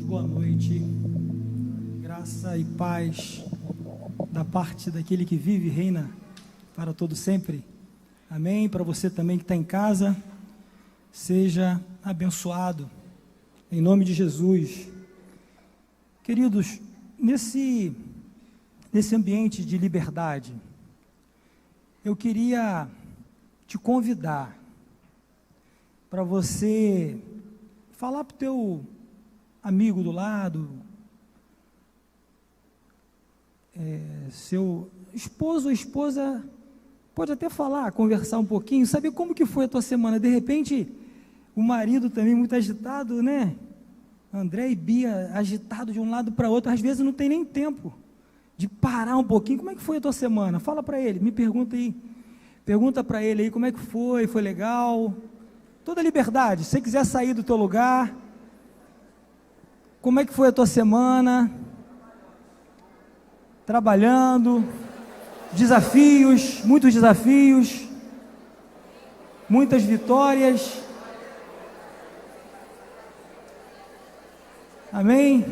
Boa noite, graça e paz da parte daquele que vive e reina para todo sempre, amém. Para você também que está em casa, seja abençoado, em nome de Jesus. Queridos, nesse ambiente de liberdade, eu queria te convidar para você falar para o teu amigo do lado, seu esposo ou esposa, pode até falar, conversar um pouquinho, saber como que foi a tua semana. De repente, o marido também muito agitado, né? André e Bia agitado de um lado para outro, às vezes não tem nem tempo de parar um pouquinho. Como é que foi a tua semana? Fala para ele, me pergunta aí, pergunta para ele aí como é que foi legal? Toda liberdade, se você quiser sair do teu lugar, como é que foi a tua semana? Trabalhando, desafios, muitos desafios, muitas vitórias, amém?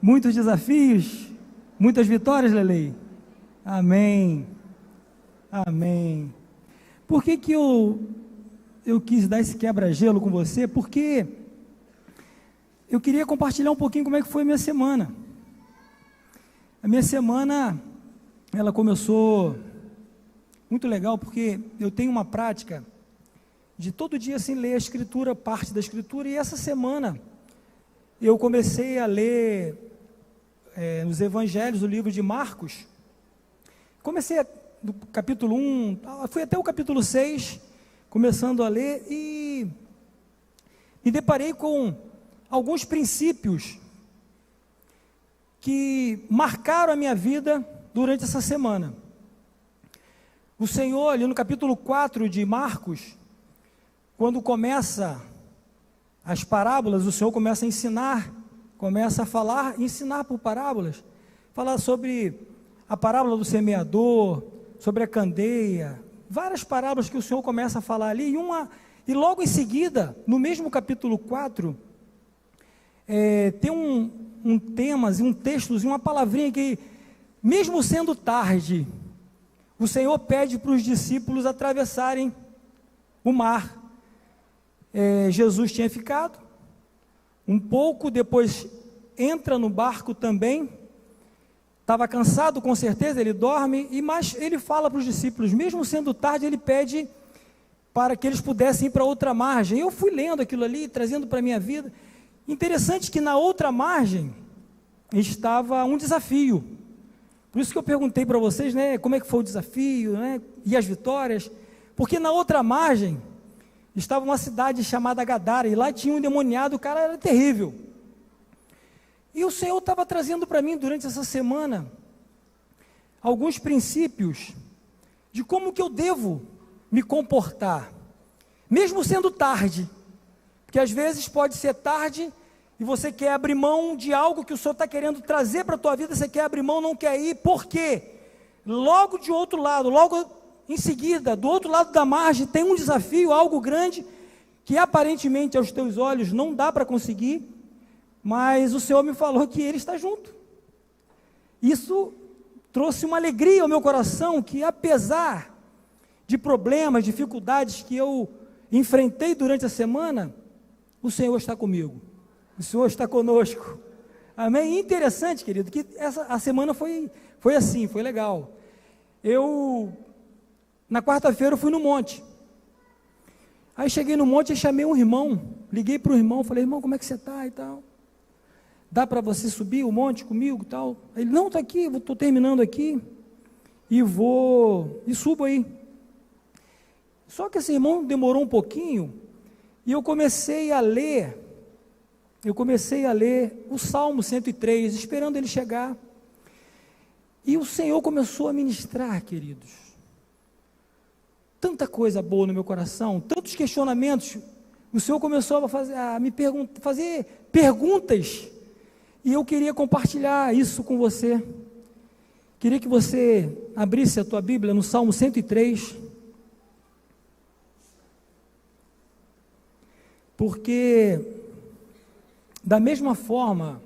Muitos desafios, muitas vitórias, Lelei, amém, amém. Por que que eu quis dar esse quebra-gelo com você? Porque eu queria compartilhar um pouquinho como é que foi a minha semana. A minha semana, ela começou muito legal, porque eu tenho uma prática de todo dia assim ler a escritura, parte da escritura, e essa semana eu comecei a ler nos evangelhos, o livro de Marcos. Comecei do capítulo 1, fui até o capítulo 6, começando a ler, e me deparei com alguns princípios que marcaram a minha vida durante essa semana. O Senhor, ali no capítulo 4 de Marcos, quando começa as parábolas, o Senhor começa a ensinar, começa a falar, ensinar por parábolas, falar sobre a parábola do semeador, sobre a candeia, várias parábolas que o Senhor começa a falar ali, e logo em seguida, no mesmo capítulo 4, tem um tema, um textozinho, uma palavrinha que, mesmo sendo tarde, o Senhor pede para os discípulos atravessarem o mar. Jesus tinha ficado, um pouco depois entra no barco também, estava cansado com certeza, ele dorme, mas ele fala para os discípulos, mesmo sendo tarde, ele pede para que eles pudessem ir para outra margem. Eu fui lendo aquilo ali, trazendo para a minha vida. Interessante que na outra margem estava um desafio. Por isso que eu perguntei para vocês, né, como é que foi o desafio, né, e as vitórias. Porque na outra margem estava uma cidade chamada Gadara, e lá tinha um endemoniado, o cara era terrível. E o Senhor estava trazendo para mim durante essa semana alguns princípios de como que eu devo me comportar, mesmo sendo tarde. Porque às vezes pode ser tarde e você quer abrir mão de algo que o Senhor está querendo trazer para a tua vida, você quer abrir mão, não quer ir, por quê? Logo de outro lado, logo em seguida, do outro lado da margem, tem um desafio, algo grande, que aparentemente aos teus olhos não dá para conseguir, mas o Senhor me falou que Ele está junto. Isso trouxe uma alegria ao meu coração, que apesar de problemas, dificuldades que eu enfrentei durante a semana, o Senhor está comigo, o Senhor está conosco, amém? Interessante, querido, que a semana foi assim, foi legal. Na quarta-feira eu fui no monte, aí cheguei no monte e chamei um irmão, liguei para o irmão, falei, irmão, como é que você está e tal, dá para você subir o monte comigo e tal? Ele, não, está aqui, estou terminando aqui, e subo aí. Só que esse irmão demorou um pouquinho, e eu comecei a ler o Salmo 103, esperando ele chegar, e o Senhor começou a ministrar, queridos, tanta coisa boa no meu coração, tantos questionamentos, o Senhor começou a me fazer perguntas, e eu queria compartilhar isso com você. Queria que você abrisse a tua Bíblia no Salmo 103, porque Da mesma forma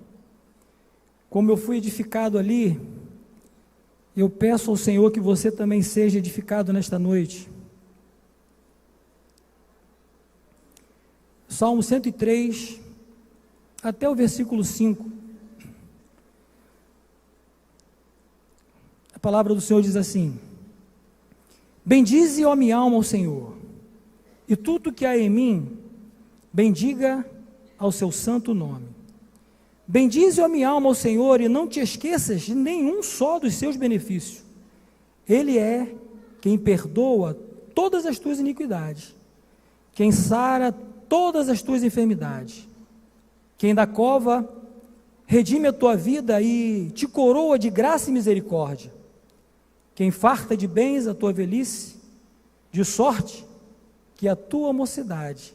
como eu fui edificado ali, eu peço ao Senhor que você também seja edificado nesta noite. Salmo 103, até o versículo 5. A palavra do Senhor diz assim: bendize, ó minha alma, ao Senhor, e tudo que há em mim, bendiga ao seu santo nome. Bendize, ó minha alma, ao Senhor, e não te esqueças de nenhum só dos seus benefícios. Ele é quem perdoa todas as tuas iniquidades, quem sara todas as tuas enfermidades, quem da cova redime a tua vida e te coroa de graça e misericórdia, quem farta de bens a tua velhice, de sorte que a tua mocidade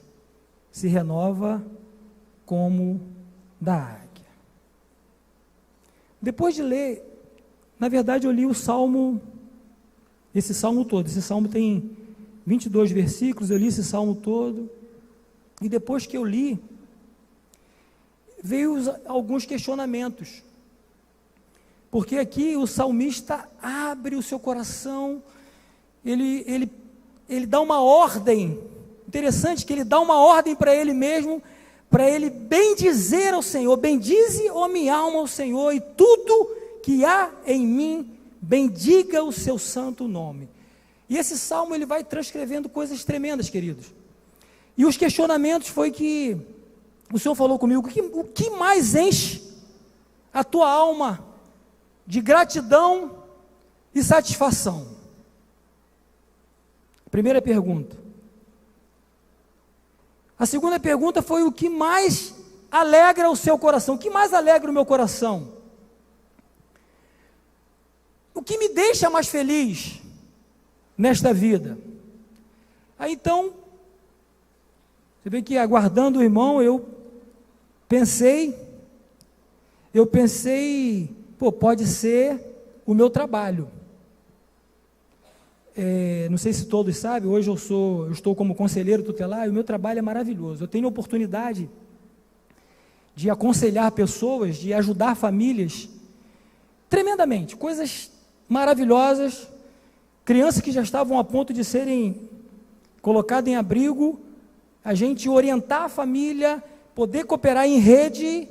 se renova como da águia. Depois de ler, na verdade eu li o salmo, esse salmo todo, esse salmo tem 22 versículos, eu li esse salmo todo, e depois que eu li, veio alguns questionamentos, porque aqui o salmista abre o seu coração, ele dá uma ordem, interessante que ele dá uma ordem para ele mesmo, para ele bendizer ao Senhor. Bendize, ó minha alma, ao Senhor, e tudo que há em mim, bendiga o seu santo nome. E esse salmo ele vai transcrevendo coisas tremendas, queridos. E os questionamentos foi que o Senhor falou comigo: o que mais enche a tua alma de gratidão e satisfação? Primeira pergunta. A segunda pergunta foi: o que mais alegra o seu coração? O que mais alegra o meu coração? O que me deixa mais feliz nesta vida? Aí então, você vê que aguardando o irmão, eu pensei, pode ser o meu trabalho. Não sei se todos sabem, hoje eu estou como conselheiro tutelar, e o meu trabalho é maravilhoso. Eu tenho a oportunidade de aconselhar pessoas, de ajudar famílias, tremendamente, coisas maravilhosas, crianças que já estavam a ponto de serem colocadas em abrigo, a gente orientar a família, poder cooperar em rede,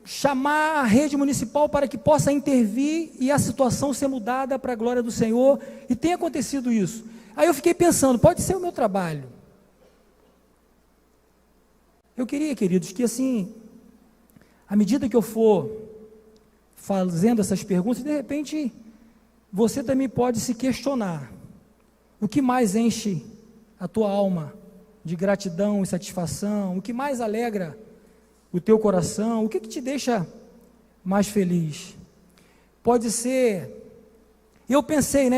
chamar a rede municipal para que possa intervir e a situação ser mudada para a glória do Senhor, e tem acontecido isso. Aí eu fiquei pensando, pode ser o meu trabalho. Eu queria, queridos, que assim, à medida que eu for fazendo essas perguntas, de repente, você também pode se questionar, o que mais enche a tua alma de gratidão e satisfação, o que mais alegra o teu coração, o que te deixa mais feliz? Pode ser, eu pensei,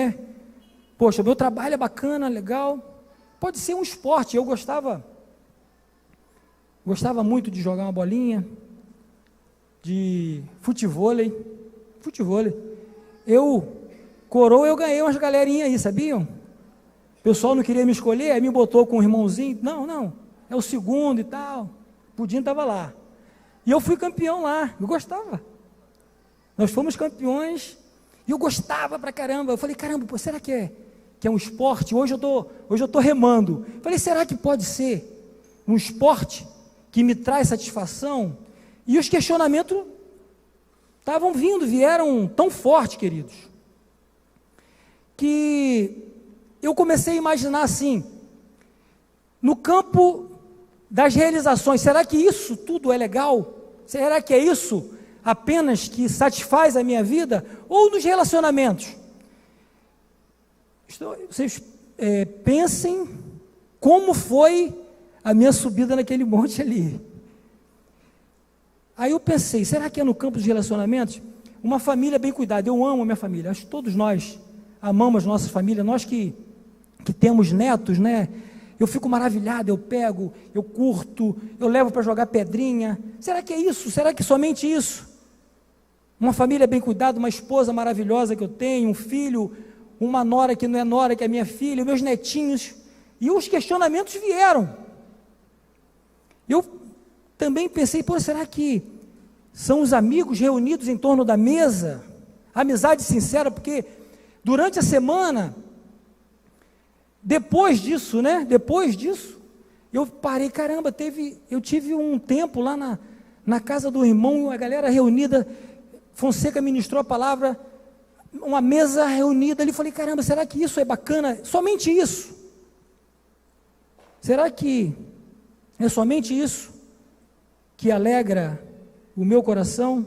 poxa, meu trabalho é bacana, legal, pode ser um esporte. Eu gostava muito de jogar uma bolinha, de futevôlei, eu ganhei umas galerinhas aí, sabiam? O pessoal não queria me escolher, aí me botou com um irmãozinho, não, é o segundo e tal, o Pudim estava lá, e eu fui campeão lá, eu gostava, nós fomos campeões, e eu gostava pra caramba, eu falei, caramba, será que é um esporte? Hoje eu tô remando, falei, será que pode ser um esporte que me traz satisfação? E os questionamentos vieram tão forte, queridos, que eu comecei a imaginar assim, no campo das realizações, será que isso tudo é legal? Será que é isso apenas que satisfaz a minha vida? Ou nos relacionamentos? Vocês pensem como foi a minha subida naquele monte ali. Aí eu pensei, será que é no campo dos relacionamentos? Uma família bem cuidada, eu amo a minha família, acho que todos nós amamos nossa família, nós que temos netos, eu fico maravilhado, eu pego, eu curto, eu levo para jogar pedrinha. Será que é isso? Será que somente isso? Uma família bem cuidada, uma esposa maravilhosa que eu tenho, um filho, uma nora que não é nora, que é minha filha, meus netinhos, e os questionamentos vieram. Eu também pensei, pô, será que são os amigos reunidos em torno da mesa? Amizade sincera, porque durante a semana, depois disso, eu parei, caramba, eu tive um tempo lá na casa do irmão, a galera reunida, Fonseca ministrou a palavra, uma mesa reunida ali, falei, caramba, será que isso é bacana? Somente isso? Será que é somente isso que alegra o meu coração?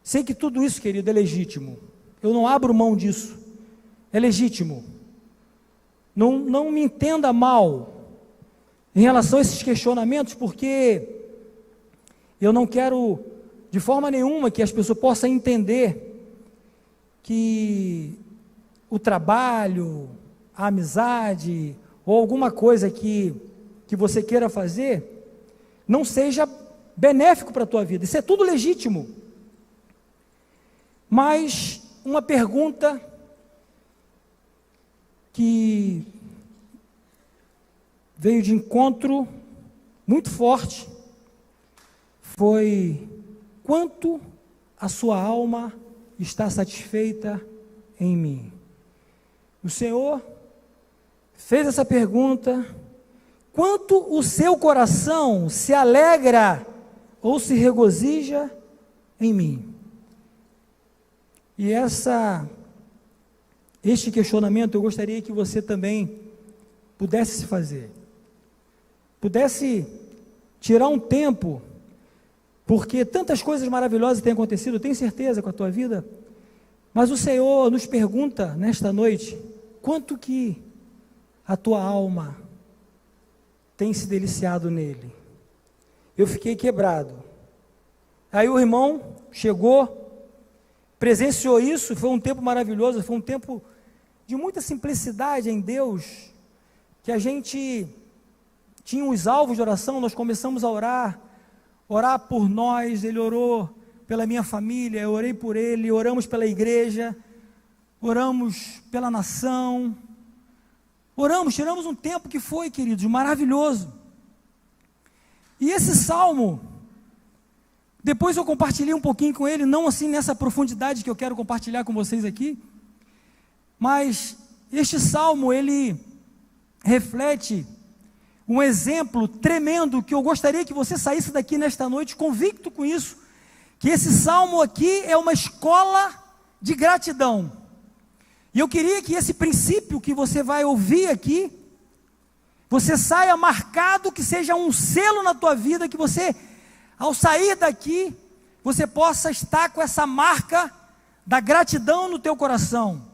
Sei que tudo isso, querido, é legítimo, eu não abro mão disso, é legítimo, não me entenda mal em relação a esses questionamentos, porque eu não quero de forma nenhuma que as pessoas possam entender que o trabalho, a amizade, ou alguma coisa que você queira fazer, não seja benéfico para a tua vida, isso é tudo legítimo. Mas uma pergunta que veio de encontro muito forte foi: quanto a sua alma está satisfeita em mim? O Senhor fez essa pergunta: quanto o seu coração se alegra ou se regozija em mim? E este questionamento eu gostaria que você também pudesse se fazer, pudesse tirar um tempo, porque tantas coisas maravilhosas têm acontecido, eu tenho certeza, com a tua vida, mas o Senhor nos pergunta nesta noite, quanto que a tua alma tem se deliciado nele? Eu fiquei quebrado. Aí o irmão chegou, presenciou isso, foi um tempo maravilhoso, foi um tempo de muita simplicidade em Deus, que a gente tinha os alvos de oração, nós começamos a orar por nós, ele orou pela minha família, eu orei por ele, oramos pela igreja, oramos pela nação, tiramos um tempo que foi, queridos, maravilhoso. E esse salmo, depois eu compartilhei um pouquinho com ele, não assim nessa profundidade que eu quero compartilhar com vocês aqui, mas este salmo, ele reflete um exemplo tremendo, que eu gostaria que você saísse daqui nesta noite convicto com isso, que esse salmo aqui é uma escola de gratidão, e eu queria que esse princípio que você vai ouvir aqui, você saia marcado, que seja um selo na tua vida, que você, ao sair daqui, você possa estar com essa marca da gratidão no teu coração.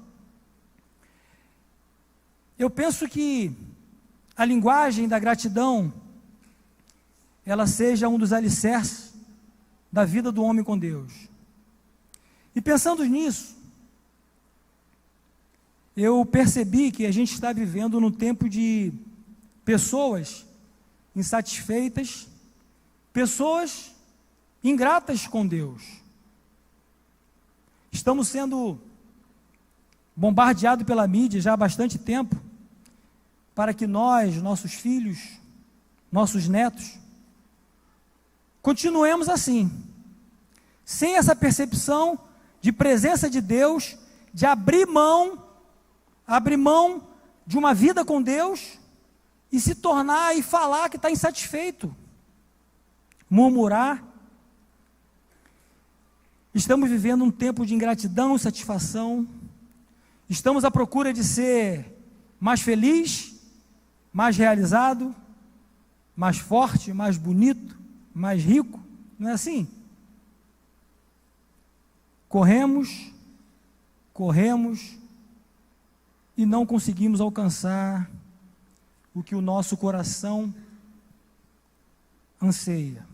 Eu penso que a linguagem da gratidão, ela seja um dos alicerces da vida do homem com Deus. E pensando nisso, eu percebi que a gente está vivendo num tempo de pessoas insatisfeitas, pessoas ingratas com Deus. Estamos sendo bombardeados pela mídia já há bastante tempo, para que nós, nossos filhos, nossos netos, continuemos assim, sem essa percepção de presença de Deus, de abrir mão de uma vida com Deus, e se tornar e falar que está insatisfeito, murmurar. Estamos vivendo um tempo de ingratidão e insatisfação, estamos à procura de ser mais feliz, mais realizado, mais forte, mais bonito, mais rico, não é assim? Corremos e não conseguimos alcançar o que o nosso coração anseia.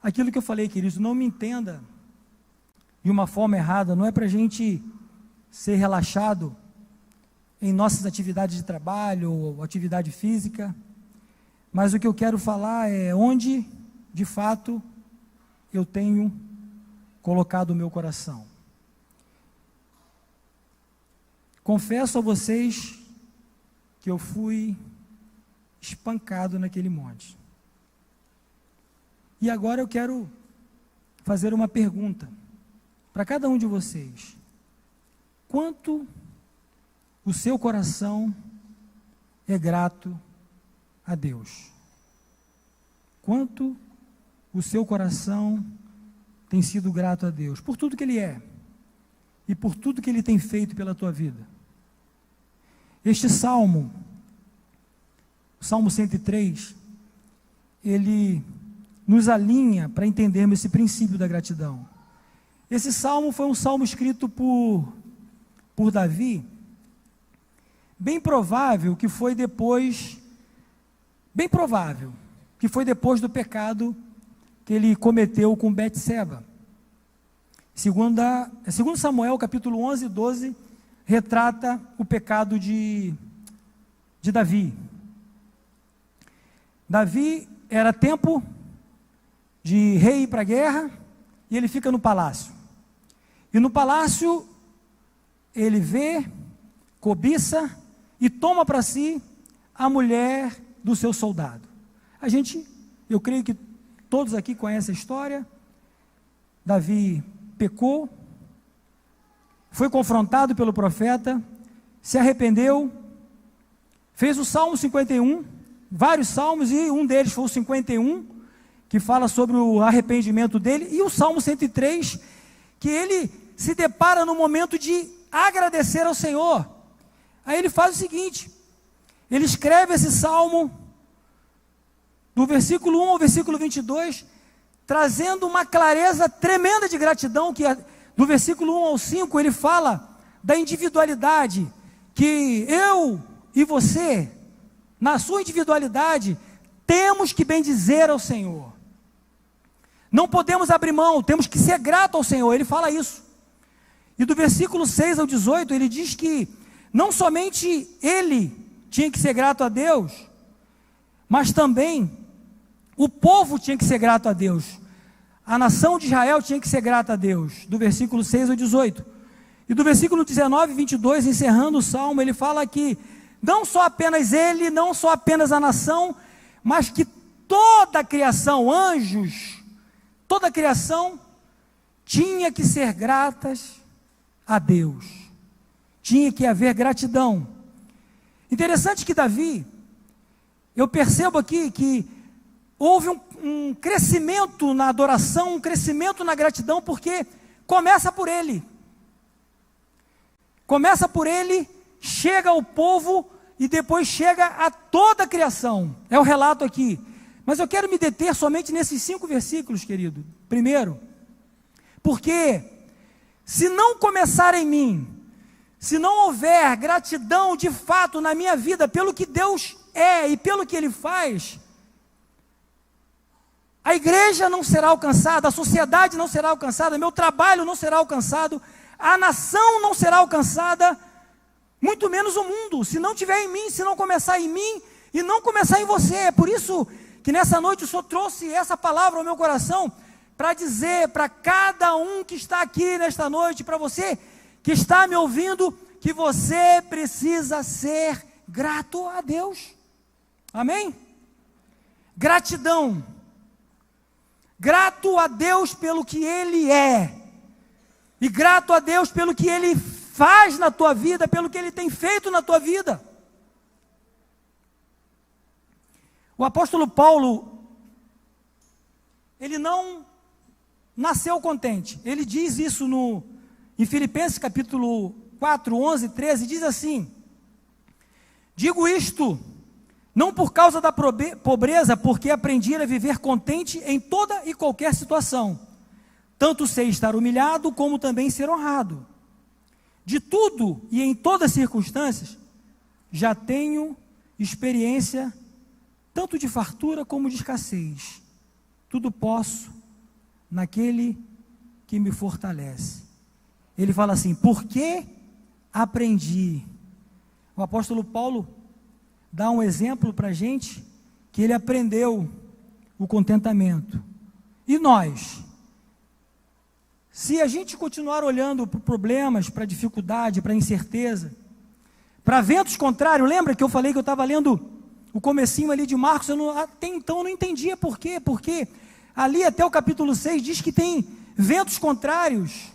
Aquilo que eu falei, queridos, não me entenda de uma forma errada, não é para a gente ser relaxado em nossas atividades de trabalho ou atividade física, mas o que eu quero falar é onde, de fato, eu tenho colocado o meu coração. Confesso a vocês que eu fui espancado naquele monte. E agora eu quero fazer uma pergunta para cada um de vocês. Quanto o seu coração é grato a Deus? Quanto o seu coração tem sido grato a Deus? Por tudo que Ele é e por tudo que Ele tem feito pela tua vida. Este salmo, o Salmo 103, ele nos alinha para entendermos esse princípio da gratidão. Esse salmo foi um salmo escrito por Davi, bem provável que foi depois do pecado que ele cometeu com Betseba. Segundo Samuel, capítulo 11 e 12, retrata o pecado de Davi. Davi era tempo de rei ir para a guerra, e ele fica no palácio. E no palácio, ele vê, cobiça e toma para si a mulher do seu soldado. Eu creio que todos aqui conhecem a história. Davi pecou, foi confrontado pelo profeta, se arrependeu, fez o Salmo 51, vários salmos, e um deles foi o 51, que fala sobre o arrependimento dele, e o Salmo 103, que ele se depara no momento de agradecer ao Senhor. Aí ele faz o seguinte, ele escreve esse salmo, do versículo 1 ao versículo 22, trazendo uma clareza tremenda de gratidão, que do versículo 1 ao 5, ele fala da individualidade, que eu e você, na sua individualidade, temos que bendizer ao Senhor. Não podemos abrir mão, temos que ser grato ao Senhor, ele fala isso. E do versículo 6 ao 18, ele diz que não somente ele tinha que ser grato a Deus, mas também o povo tinha que ser grato a Deus. A nação de Israel tinha que ser grata a Deus, do versículo 6 ao 18. E do versículo 19 e 22, encerrando o salmo, ele fala que não só apenas ele, não só apenas a nação, mas que toda a criação, anjos, toda a criação tinha que ser gratas a Deus. Tinha que haver gratidão. Interessante que Davi, eu percebo aqui que houve um crescimento na adoração, um crescimento na gratidão, porque começa por ele. Começa por ele, chega ao povo e depois chega a toda a criação. É o relato aqui. Mas eu quero me deter somente nesses 5 versículos, querido. Primeiro, porque se não começar em mim, se não houver gratidão de fato na minha vida pelo que Deus é e pelo que Ele faz, a igreja não será alcançada, a sociedade não será alcançada, meu trabalho não será alcançado, a nação não será alcançada, muito menos o mundo, se não tiver em mim, se não começar em mim e não começar em você. É por isso que nessa noite o Senhor trouxe essa palavra ao meu coração, para dizer para cada um que está aqui nesta noite, para você que está me ouvindo, que você precisa ser grato a Deus. Amém? Gratidão. Grato a Deus pelo que Ele é, e grato a Deus pelo que Ele faz na tua vida, pelo que Ele tem feito na tua vida. O apóstolo Paulo, ele não nasceu contente. Ele diz isso em Filipenses capítulo 4, 11, 13, diz assim: digo isto não por causa da pobreza, porque aprendi a viver contente em toda e qualquer situação. Tanto sei estar humilhado, como também ser honrado. De tudo e em todas as circunstâncias, já tenho experiência, tanto de fartura como de escassez. Tudo posso naquele que me fortalece. Ele fala assim, porque aprendi. O apóstolo Paulo dá um exemplo para a gente, que ele aprendeu o contentamento. E nós? Se a gente continuar olhando para problemas, para dificuldade, para incerteza, para ventos contrários, lembra que eu falei que eu estava lendo o comecinho ali de Marcos, até então eu não entendia por quê, porque ali até o capítulo 6 diz que tem ventos contrários,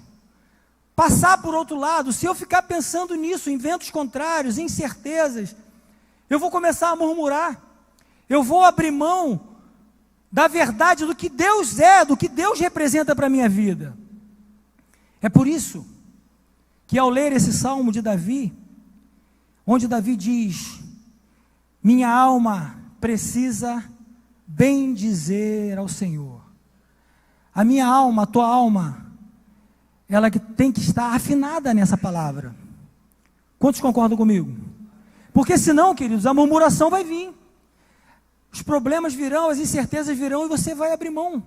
passar por outro lado. Se eu ficar pensando nisso, em ventos contrários, em incertezas, eu vou começar a murmurar, eu vou abrir mão da verdade, do que Deus é, do que Deus representa para a minha vida. É por isso que ao ler esse salmo de Davi, onde Davi diz: minha alma precisa bendizer ao Senhor. A minha alma, a tua alma, ela tem que estar afinada nessa palavra. Quantos concordam comigo? Porque senão, queridos, a murmuração vai vir. Os problemas virão, as incertezas virão, e você vai abrir mão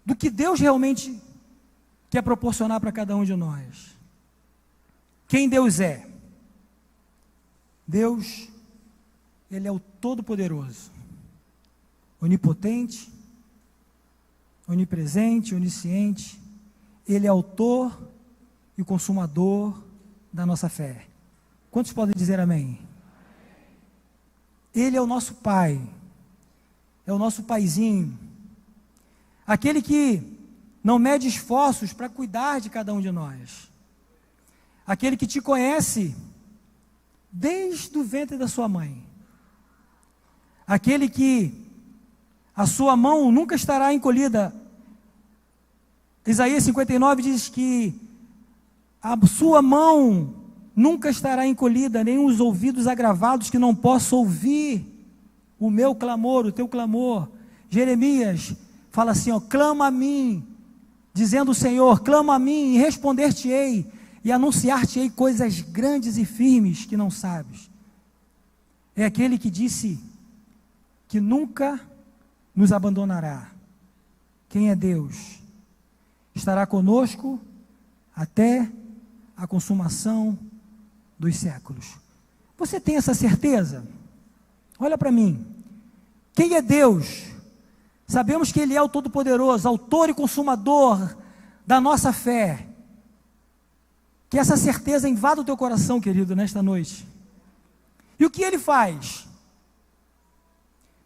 do que Deus realmente quer proporcionar para cada um de nós. Quem Deus é? Deus, Ele é o Todo-Poderoso, onipotente, onipresente, onisciente. Ele é autor e consumador da nossa fé. Quantos podem dizer amém? Ele é o nosso Pai, é o nosso paizinho, aquele que não mede esforços para cuidar de cada um de nós, aquele que te conhece desde o ventre da sua mãe, aquele que a sua mão nunca estará encolhida. Isaías 59 diz que a sua mão nunca estará encolhida, nem os ouvidos agravados que não possam ouvir o meu clamor, o teu clamor. Jeremias fala assim, ó: clama a mim, dizendo o Senhor, clama a mim e responder-te-ei, e anunciar-te-ei coisas grandes e firmes que não sabes. É aquele que disse que nunca nos abandonará. Quem é Deus? Estará conosco até a consumação dos séculos. Você tem essa certeza? Olha para mim. Quem é Deus? Sabemos que Ele é o Todo-Poderoso, autor e consumador da nossa fé. Que essa certeza invada o teu coração, querido, nesta noite. E o que Ele faz?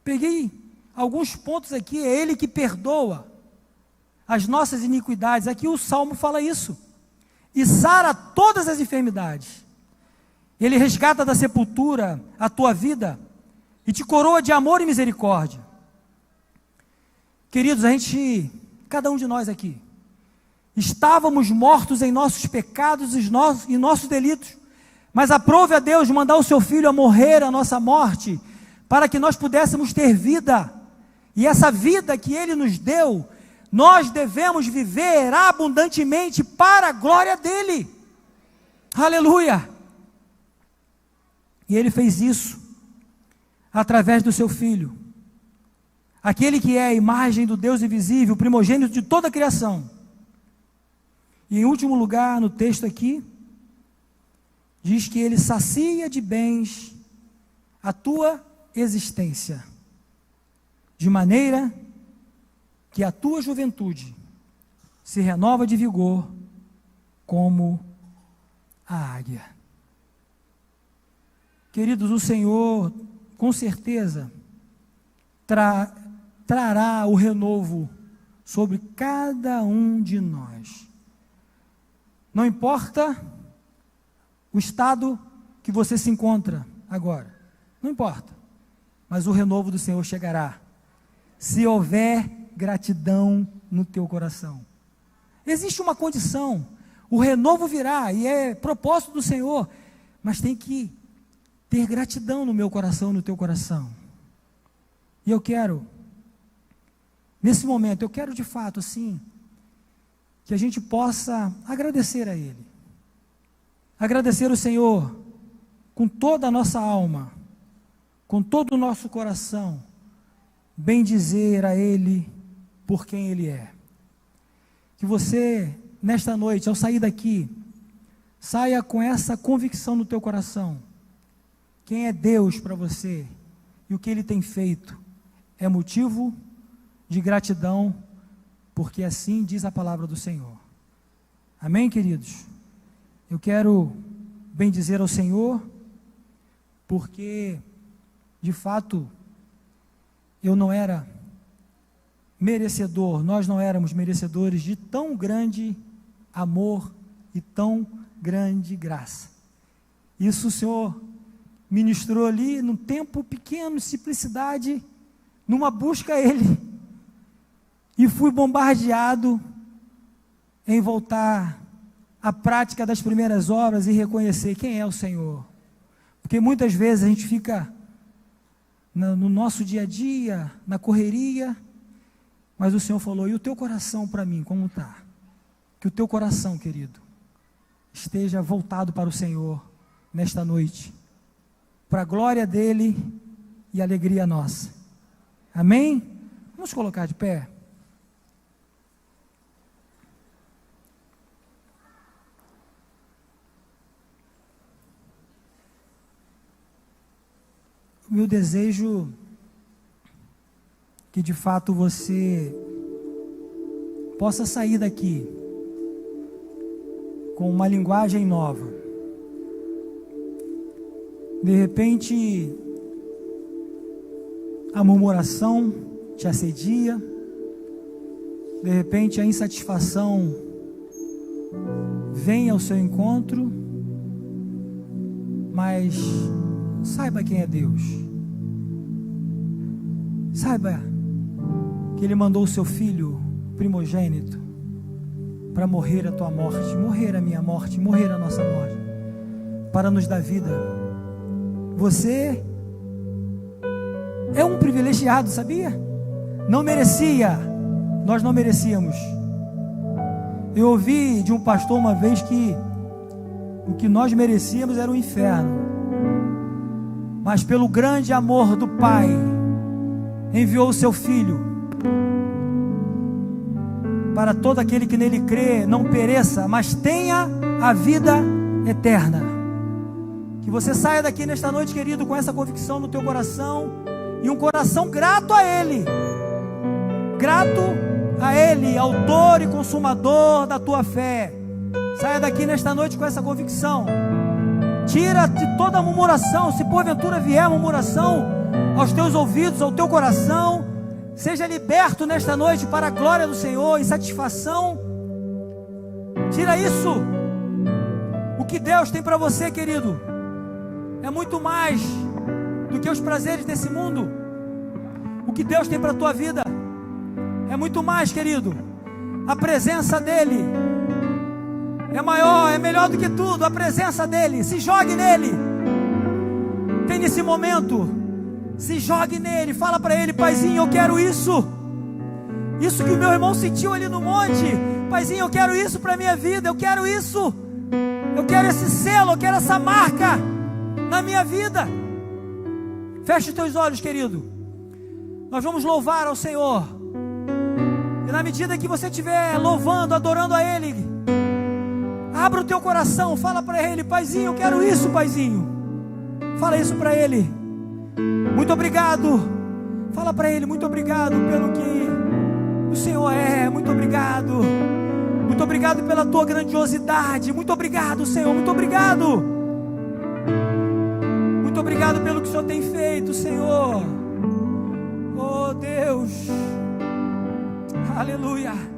Peguei alguns pontos aqui. É Ele que perdoa as nossas iniquidades. Aqui o Salmo fala isso. E sara todas as enfermidades. Ele resgata da sepultura a tua vida e te coroa de amor e misericórdia. Queridos, cada um de nós aqui, estávamos mortos em nossos pecados e nossos delitos, mas aprove a Deus mandar o seu Filho a morrer a nossa morte, para que nós pudéssemos ter vida, e essa vida que Ele nos deu, nós devemos viver abundantemente para a glória dEle. Aleluia! E Ele fez isso através do seu Filho, aquele que é a imagem do Deus invisível, o primogênito de toda a criação. E em último lugar, no texto aqui, diz que Ele sacia de bens a tua existência, de maneira que a tua juventude se renova de vigor como a águia. Queridos, o Senhor, com certeza, trará o renovo sobre cada um de nós. Não importa o estado que você se encontra agora, não importa, mas o renovo do Senhor chegará, se houver gratidão no teu coração. Existe uma condição, o renovo virá, e é propósito do Senhor, mas tem que ter gratidão no meu coração, no teu coração. E eu quero, nesse momento, eu quero de fato, assim, que a gente possa agradecer a Ele, agradecer o Senhor com toda a nossa alma, com todo o nosso coração, bendizer a Ele por quem Ele é. Que você, nesta noite, ao sair daqui, saia com essa convicção no teu coração. Quem é Deus para você e o que Ele tem feito é motivo de gratidão, porque assim diz a palavra do Senhor. Amém, queridos? Eu quero bendizer ao Senhor, porque, de fato, eu não era merecedor, nós não éramos merecedores de tão grande amor e tão grande graça. Isso o Senhor ministrou ali num tempo pequeno, simplicidade, numa busca a Ele, e fui bombardeado em voltar à prática das primeiras obras e reconhecer quem é o Senhor, porque muitas vezes a gente fica no nosso dia a dia, na correria, mas o Senhor falou: e o teu coração para mim, como está? Que o teu coração, querido, esteja voltado para o Senhor nesta noite, para a glória dEle e a alegria nossa. Amém? Vamos colocar de pé. O meu desejo que de fato você possa sair daqui com uma linguagem nova. De repente, a murmuração te assedia, de repente a insatisfação vem ao seu encontro, mas saiba quem é Deus. Saiba que Ele mandou o seu Filho primogênito para morrer a tua morte, morrer a minha morte, morrer a nossa morte, para nos dar vida. Você é um privilegiado, sabia? Não merecia, nós não merecíamos. Eu ouvi de um pastor uma vez que o que nós merecíamos era o inferno, mas pelo grande amor do Pai, enviou o seu Filho, para todo aquele que nele crê, não pereça, mas tenha a vida eterna. Que você saia daqui nesta noite, querido, com essa convicção no teu coração, e um coração grato a Ele, autor e consumador da tua fé. Saia daqui nesta noite com essa convicção. Tira de toda a murmuração, se porventura vier murmuração aos teus ouvidos, ao teu coração, seja liberto nesta noite para a glória do Senhor, insatisfação. Tira isso. O que Deus tem para você, querido, é muito mais do que os prazeres desse mundo. O que Deus tem para a tua vida é muito mais, querido. A presença dEle é maior, é melhor do que tudo. A presença dEle, se jogue nele. Tem nesse momento, se jogue nele, fala para Ele: Paizinho, eu quero isso que o meu irmão sentiu ali no monte. Paizinho, eu quero isso para a minha vida, eu quero isso, eu quero esse selo, eu quero essa marca na minha vida. Feche os teus olhos, querido. Nós vamos louvar ao Senhor, e na medida que você estiver louvando, adorando a Ele, abra o teu coração, fala para Ele: Paizinho, eu quero isso, Paizinho. Fala isso para Ele. Muito obrigado. Fala para Ele: muito obrigado pelo que o Senhor é. Muito obrigado. Muito obrigado pela tua grandiosidade. Muito obrigado, Senhor. Muito obrigado. Muito obrigado pelo que o Senhor tem feito, Senhor. Oh Deus. Aleluia.